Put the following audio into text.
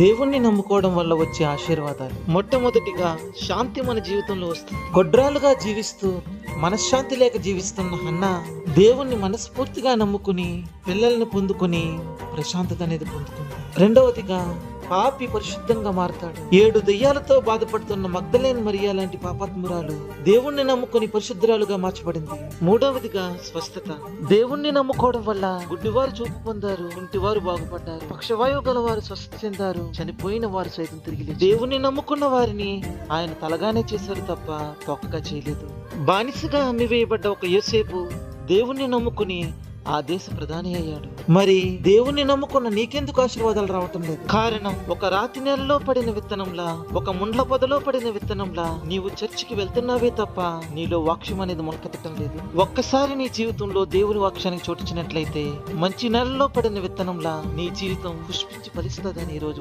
దేవుణ్ణి నమ్ముకోవడం వల్ల వచ్చే ఆశీర్వాదాలు. మొట్టమొదటిగా శాంతి మన జీవితంలో వస్తుంది. గొడ్రాలుగా జీవిస్తూ మనశ్శాంతి లేక జీవిస్తున్న హన్నా దేవుణ్ణి మనస్ఫూర్తిగా నమ్ముకుని పిల్లల్ని పొందుకుని ప్రశాంతత అనేది పొందుకుంది. రెండవదిగా పాపి పరిశుద్ధంగా మారతాడు. 7 దెయ్యాలతో బాధపడుతున్న మగ్దలేని మరియా లాంటి పాపాత్మురాలు దేవుణ్ణి నమ్ముకుని పరిశుద్ధురాలుగా మార్చబడింది. మూడవదిగా స్వస్థత. దేవుణ్ణి నమ్ముకోవడం వల్ల గుడ్డివారు చూపు పొందారు, కుంటివారు బాగుపడ్డారు, పక్షవాయువు గల వారు స్వస్థ చెందారు, చనిపోయిన వారు సైతం తిరిగి లేచారు. దేవుణ్ణి నమ్ముకున్న వారిని ఆయన తలగానే చేశారు తప్ప తొక్కగా చేయలేదు. బానిసగా అమ్మివేయబడ్డ ఒక యోసేపు దేవుణ్ణి నమ్ముకుని ఆ దేశ ప్రధాని అయ్యాడు. మరి దేవుణ్ణి నమ్ముకున్న నీకెందుకు ఆశీర్వాదాలు రావటం లేదు? కారణం, ఒక రాతి నేలలో పడిన విత్తనంలా, ఒక ముండ్ల పొదలో పడిన విత్తనంలా నీవు చర్చికి వెళ్తున్నావే తప్ప నీలో వాక్యం అనేది మొలకెత్తడం లేదు. ఒక్కసారి నీ జీవితంలో దేవుని వాక్యానికి చోటించినట్లయితే మంచి నేలలో పడిన విత్తనంలా నీ జీవితం పుష్పించి ఫలిస్తుందని ఈ రోజు